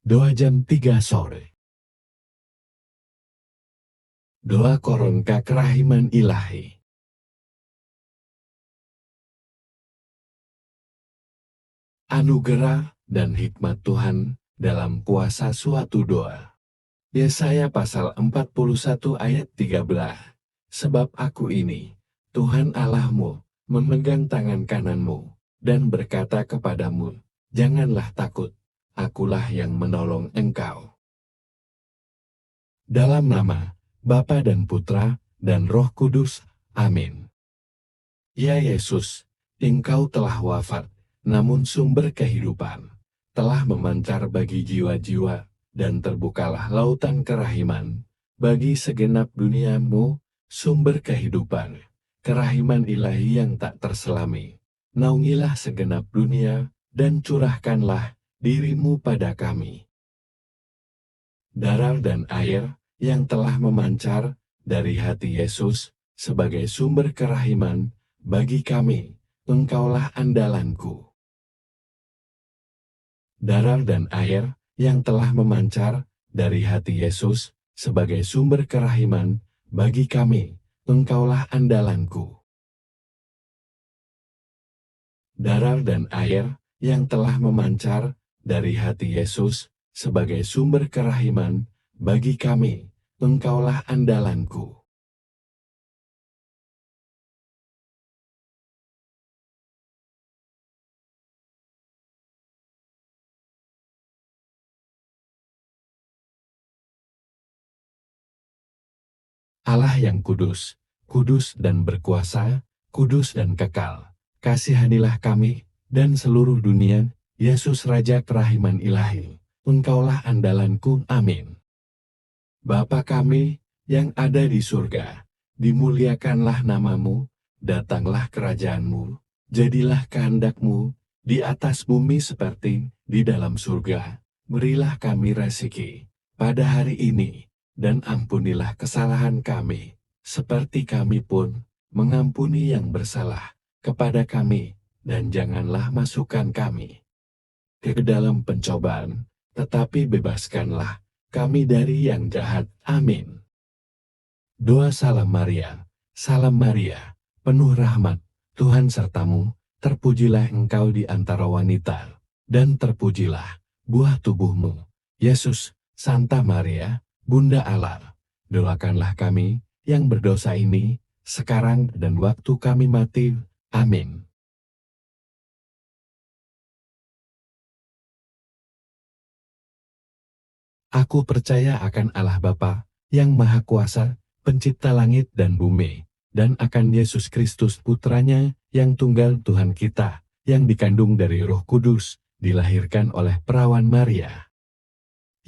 Doa jam 3 sore. Doa Koronka Kerahiman Ilahi. Anugerah dan hikmat Tuhan dalam kuasa suatu doa. Yesaya pasal 41 ayat 13. Sebab aku ini, Tuhan Allahmu, memegang tangan kananmu, dan berkata kepadamu, janganlah takut, akulah yang menolong engkau. Dalam nama Bapa dan Putra dan Roh Kudus. Amin. Ya Yesus, Engkau telah wafat, namun sumber kehidupan telah memancar bagi jiwa-jiwa, dan terbukalah lautan kerahiman bagi segenap duniamu, sumber kehidupan, kerahiman ilahi yang tak terselami. Naungilah segenap dunia, dan curahkanlah dirimu pada kami. Darah dan air yang telah memancar dari hati Yesus sebagai sumber kerahiman bagi kami, Engkaulah andalanku. Darah dan air yang telah memancar dari hati Yesus sebagai sumber kerahiman bagi kami, Engkaulah andalanku. Darah dan air yang telah memancar dari hati Yesus sebagai sumber kerahiman bagi kami, Engkaulah andalanku. Allah yang kudus, kudus dan berkuasa, kudus dan kekal, kasihanilah kami dan seluruh dunia, Yesus Raja Kerahiman Ilahi, Engkaulah andalanku. Amin. Bapa kami yang ada di surga, dimuliakanlah namamu, datanglah kerajaanmu, jadilah kehendakmu, di atas bumi seperti di dalam surga. Berilah kami rezeki pada hari ini, dan ampunilah kesalahan kami, seperti kami pun mengampuni yang bersalah kepada kami, dan janganlah masukkan kami ke dalam pencobaan, tetapi bebaskanlah kami dari yang jahat. Amin. Doa Salam Maria, penuh rahmat, Tuhan sertamu, terpujilah engkau di antara wanita, dan terpujilah buah tubuhmu, Yesus. Santa Maria, Bunda Allah, doakanlah kami yang berdosa ini, sekarang dan waktu kami mati. Amin. Aku percaya akan Allah Bapa, yang Maha Kuasa, Pencipta langit dan bumi, dan akan Yesus Kristus Putranya, yang tunggal Tuhan kita, yang dikandung dari Roh Kudus, dilahirkan oleh perawan Maria,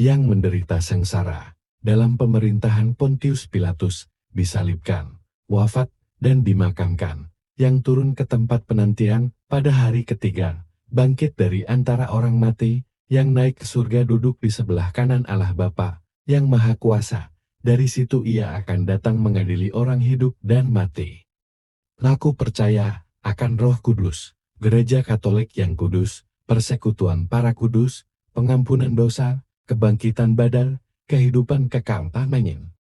yang menderita sengsara dalam pemerintahan Pontius Pilatus, disalibkan, wafat, dan dimakamkan, yang turun ke tempat penantian pada hari ketiga, bangkit dari antara orang mati, yang naik ke surga duduk di sebelah kanan Allah Bapa, yang Maha Kuasa. Dari situ ia akan datang mengadili orang hidup dan mati. Aku percaya akan Roh Kudus, Gereja Katolik yang kudus, persekutuan para kudus, pengampunan dosa, kebangkitan badan, kehidupan kekal. Amin.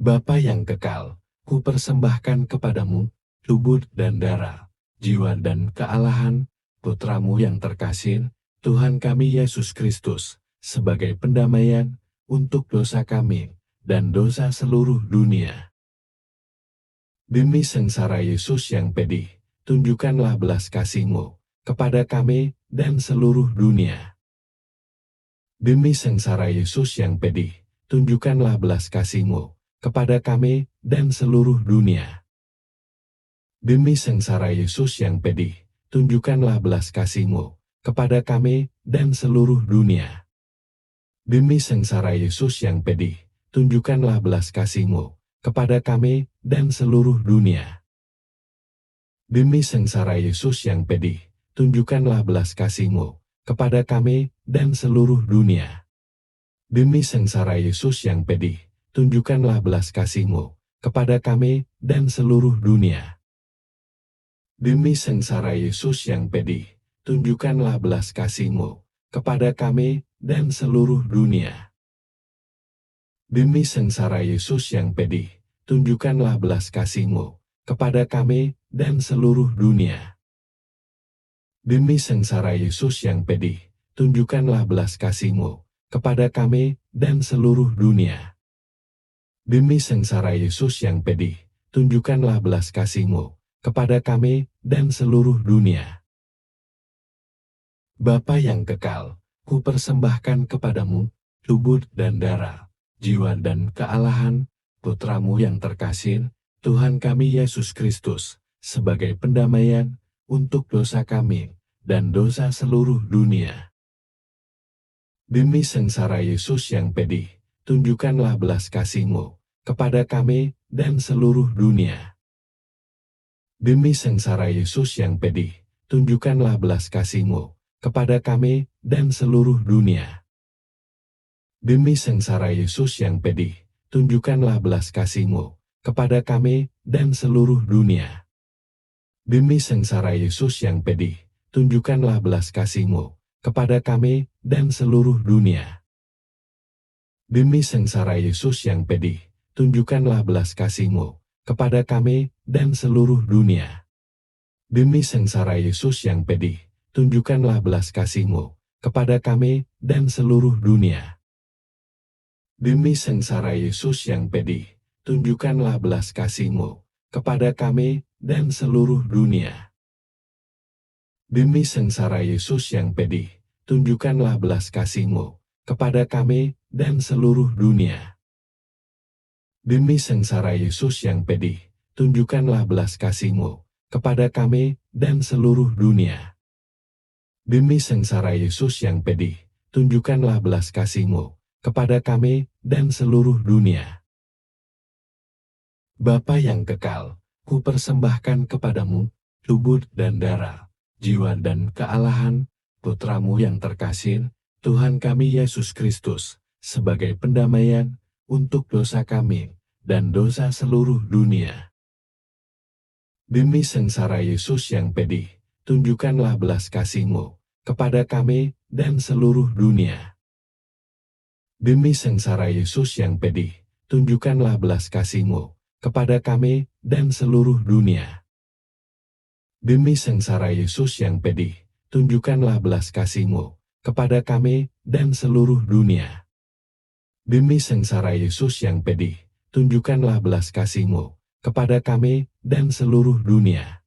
Bapa yang kekal, ku persembahkan kepadamu tubuh dan darah, jiwa dan kealahan Putramu yang terkasih, Tuhan kami Yesus Kristus, sebagai pendamaian untuk dosa kami dan dosa seluruh dunia. Demi sengsara Yesus yang pedih, tunjukkanlah belas kasih-Mu kepada kami dan seluruh dunia. Demi sengsara Yesus yang pedih, tunjukkanlah belas kasih-Mu kepada kami dan seluruh dunia. Demi sengsara Yesus yang pedih, tunjukkanlah belas kasih-Mu kepada kami dan seluruh dunia. Demi sengsara Yesus yang pedih, tunjukkanlah belas kasih-Mu kepada kami dan seluruh dunia. Demi sengsara Yesus yang pedih, tunjukkanlah belas kasih-Mu kepada kami dan seluruh dunia. Demi sengsara Yesus yang pedih, tunjukkanlah belas kasih-Mu kepada kami dan seluruh dunia. Demi sengsara Yesus yang pedih, tunjukkanlah belas kasih-Mu kepada kami dan seluruh dunia. Demi sengsara Yesus yang pedih, tunjukkanlah belas kasih-Mu kepada kami dan seluruh dunia. Demi sengsara Yesus yang pedih, tunjukkanlah belas kasih-Mu kepada kami dan seluruh dunia. Demi sengsara Yesus yang pedih, tunjukkanlah belas kasih-Mu kepada kami dan seluruh dunia. Bapa yang kekal, ku persembahkan kepadamu tubuh dan darah, jiwa dan kealahan Putra-Mu yang terkasih, Tuhan kami Yesus Kristus, sebagai pendamaian untuk dosa kami dan dosa seluruh dunia. Demi sengsara Yesus yang pedih, tunjukkanlah belas kasih-Mu kepada kami dan seluruh dunia. Demi sengsara Yesus yang pedih, tunjukkanlah belas kasih-Mu kepada kami dan seluruh dunia. Demi sengsara Yesus yang pedih, tunjukkanlah belas kasih-Mu kepada kami dan seluruh dunia. Demi sengsara Yesus yang pedih, tunjukkanlah belas kasih-Mu kepada kami dan seluruh dunia. Demi sengsara Yesus yang pedih, tunjukkanlah belas kasih-Mu kepada kami dan seluruh dunia. Demi sengsara Yesus yang pedih, tunjukkanlah belas kasih-Mu kepada kami dan seluruh dunia. Demi sengsara Yesus yang pedih, tunjukkanlah belas kasih-Mu kepada kami dan seluruh dunia. Demi sengsara Yesus yang pedih, tunjukkanlah belas kasih-Mu kepada kami dan seluruh dunia. Demi sengsara Yesus yang pedih, tunjukkanlah belas kasih-Mu kepada kami dan seluruh dunia. Demi sengsara Yesus yang pedih, tunjukkanlah belas kasih-Mu kepada kami dan seluruh dunia. Bapa yang kekal, ku persembahkan kepadamu tubuh dan darah, jiwa dan kealahan Putra-Mu yang terkasih, Tuhan kami Yesus Kristus, sebagai pendamaian untuk dosa kami dan dosa seluruh dunia. Demi sengsara Yesus yang pedih, tunjukkanlah belas kasih-Mu kepada kami dan seluruh dunia. Demi sengsara Yesus yang pedih, tunjukkanlah belas kasih-Mu kepada kami dan seluruh dunia. Demi sengsara Yesus yang pedih, tunjukkanlah belas kasih-Mu kepada kami dan seluruh dunia. Demi sengsara Yesus yang pedih, tunjukkanlah belas kasih-Mu kepada kami dan seluruh dunia.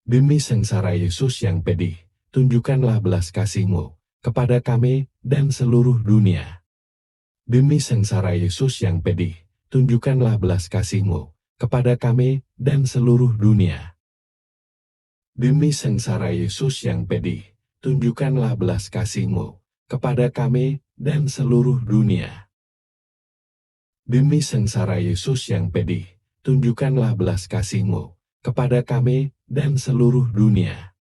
Demi sengsara Yesus yang pedih, tunjukkanlah belas kasih-Mu kepada kami dan seluruh dunia. Demi sengsara Yesus yang pedih, tunjukkanlah belas kasih-Mu kepada kami dan seluruh dunia. Demi sengsara Yesus yang pedih, tunjukkanlah belas kasih-Mu kepada kami dan seluruh dunia. Demi sengsara Yesus yang pedih, tunjukkanlah belas kasih-Mu kepada kami dan seluruh dunia.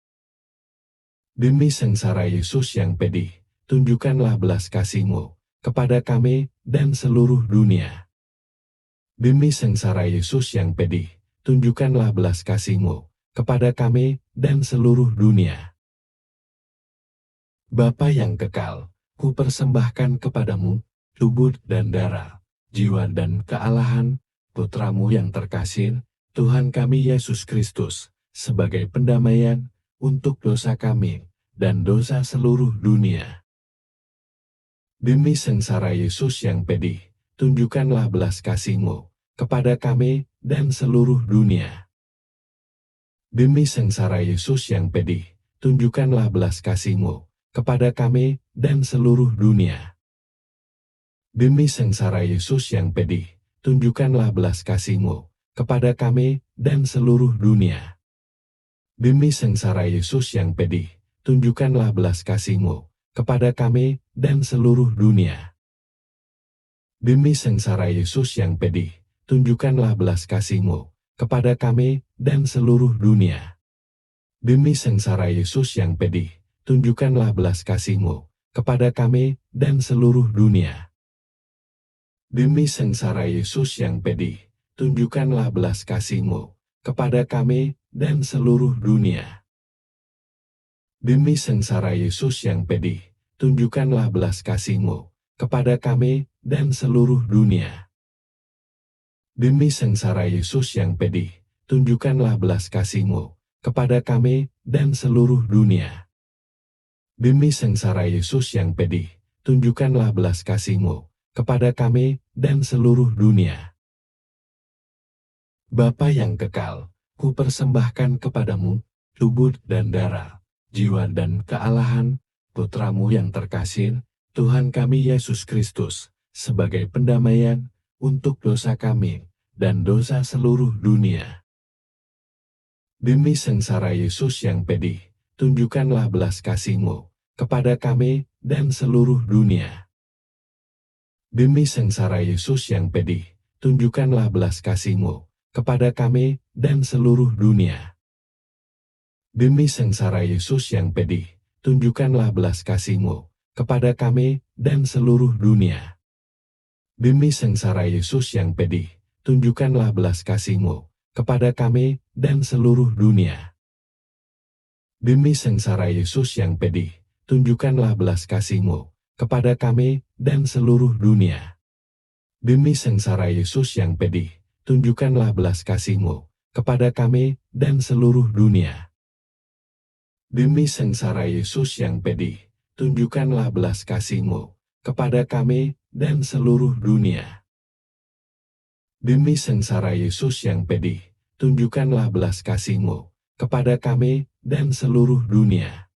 Demi sengsara Yesus yang pedih, tunjukkanlah belas kasih-Mu kepada kami dan seluruh dunia. Demi sengsara Yesus yang pedih, tunjukkanlah belas kasih-Mu kepada kami dan seluruh dunia. Bapa yang kekal, ku persembahkan kepadamu tubuh dan darah, jiwa dan kealahan Putra-Mu yang terkasih, Tuhan kami Yesus Kristus, sebagai pendamaian untuk dosa kami dan dosa seluruh dunia. Demi sengsara Yesus yang pedih, tunjukkanlah belas kasih-Mu kepada kami dan seluruh dunia. Demi sengsara Yesus yang pedih, tunjukkanlah belas kasih-Mu kepada kami dan seluruh dunia. Demi sengsara Yesus yang pedih, tunjukkanlah belas kasih-Mu kepada kami dan seluruh dunia. Demi sengsara Yesus yang pedih, tunjukkanlah belas kasih-Mu kepada kami dan seluruh dunia. Demi sengsara Yesus yang pedih, tunjukkanlah belas kasih-Mu kepada kami dan seluruh dunia. Demi sengsara Yesus yang pedih, tunjukkanlah belas kasih-Mu kepada kami dan seluruh dunia. Demi sengsara Yesus yang pedih, tunjukkanlah belas kasih-Mu kepada kami dan seluruh dunia. Demi sengsara Yesus yang pedih, tunjukkanlah belas kasih-Mu kepada kami dan seluruh dunia. Demi sengsara Yesus yang pedih, tunjukkanlah belas kasih-Mu kepada kami dan seluruh dunia. Demi sengsara Yesus yang pedih, tunjukkanlah belas kasih-Mu kepada kami dan seluruh dunia. Bapa yang kekal, ku persembahkan kepadamu tubuh dan darah, jiwa dan kealahan Putramu yang terkasih, Tuhan kami Yesus Kristus, sebagai pendamaian untuk dosa kami dan dosa seluruh dunia. Demi sengsara Yesus yang pedih, tunjukkanlah belas kasih-Mu kepada kami dan seluruh dunia. Demi sengsara Yesus yang pedih, tunjukkanlah belas kasih-Mu kepada kami dan seluruh dunia. Demi sengsara Yesus yang pedih, tunjukkanlah belas kasih-Mu kepada kami dan seluruh dunia. Demi sengsara Yesus yang pedih, tunjukkanlah belas kasih-Mu kepada kami dan seluruh dunia. Demi sengsara Yesus yang pedih, tunjukkanlah belas kasih-Mu kepada kami dan seluruh dunia. Demi sengsara Yesus yang pedih, tunjukkanlah belas kasih-Mu kepada kami dan seluruh dunia. Demi sengsara Yesus yang pedih, tunjukkanlah belas kasih-Mu kepada kami dan seluruh dunia. Demi sengsara Yesus yang pedih, tunjukkanlah belas kasih-Mu kepada kami dan seluruh dunia.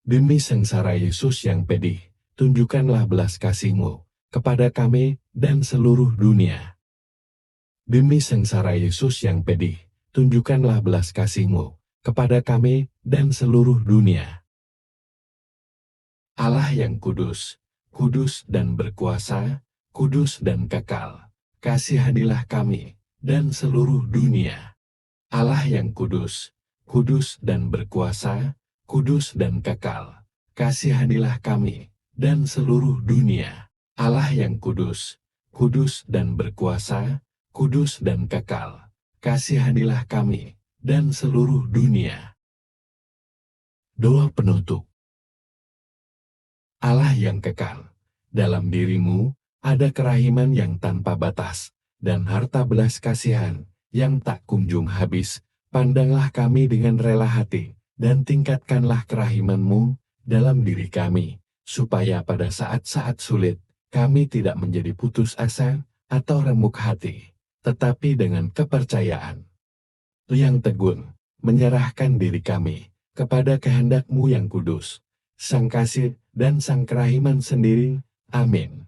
Demi sengsara Yesus yang pedih, tunjukkanlah belas kasih-Mu kepada kami dan seluruh dunia. Demi sengsara Yesus yang pedih, tunjukkanlah belas kasih-Mu kepada kami dan seluruh dunia. Allah yang kudus, kudus dan berkuasa, kudus dan kekal, kasihanilah kami dan seluruh dunia. Allah yang kudus, kudus dan berkuasa, kudus dan kekal, kasihanilah kami dan seluruh dunia. Allah yang kudus, kudus dan berkuasa, kudus dan kekal, kasihanilah kami dan seluruh dunia. Doa penutup. Allah yang kekal, dalam dirimu ada kerahiman yang tanpa batas, dan harta belas kasihan yang tak kunjung habis. Pandanglah kami dengan rela hati, dan tingkatkanlah kerahiman-Mu dalam diri kami, supaya pada saat-saat sulit, kami tidak menjadi putus asa atau remuk hati, tetapi dengan kepercayaan yang teguh, menyerahkan diri kami kepada kehendak-Mu yang kudus, Sang Kasih dan Sang Kerahiman sendiri. Amin.